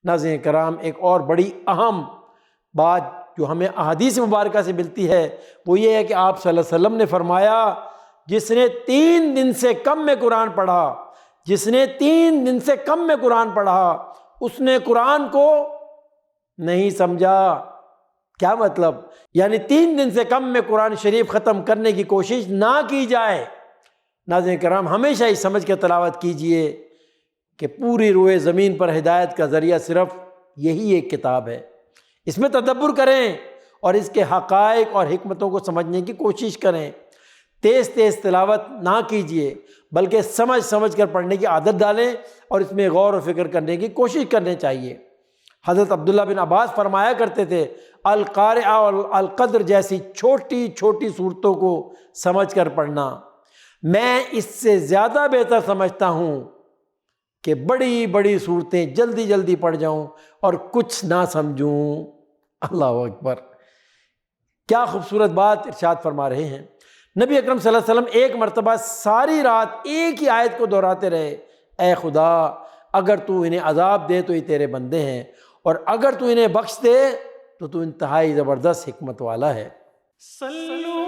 ناظرین کرام، ایک اور بڑی اہم بات جو ہمیں احادیث مبارکہ سے ملتی ہے وہ یہ ہے کہ آپ صلی اللہ علیہ وسلم نے فرمایا جس نے 3 دن سے کم میں قرآن پڑھا، جس نے 3 دن سے کم میں قرآن پڑھا اس نے قرآن کو نہیں سمجھا۔ کیا مطلب؟ یعنی 3 دن سے کم میں قرآن شریف ختم کرنے کی کوشش نہ کی جائے۔ ناظرین کرام، ہمیشہ ہی سمجھ کے تلاوت کیجئے کہ پوری روئے زمین پر ہدایت کا ذریعہ صرف یہی ایک کتاب ہے۔ اس میں تدبر کریں اور اس کے حقائق اور حکمتوں کو سمجھنے کی کوشش کریں۔ تیز تیز تلاوت نہ کیجئے بلکہ سمجھ سمجھ کر پڑھنے کی عادت ڈالیں اور اس میں غور و فکر کرنے کی کوشش کرنی چاہیے۔ حضرت عبداللہ بن عباس فرمایا کرتے تھے القارعہ اور القدر جیسی چھوٹی چھوٹی صورتوں کو سمجھ کر پڑھنا میں اس سے زیادہ بہتر سمجھتا ہوں کہ بڑی بڑی صورتیں جلدی جلدی پڑھ جاؤں اور کچھ نہ سمجھوں۔ اللہ اکبر، کیا خوبصورت بات ارشاد فرما رہے ہیں نبی اکرم صلی اللہ علیہ وسلم۔ ایک مرتبہ ساری رات ایک ہی آیت کو دہراتے رہے، اے خدا اگر تو انہیں عذاب دے تو یہ تیرے بندے ہیں، اور اگر تو انہیں بخش دے تو تو انتہائی زبردست حکمت والا ہے۔ صلو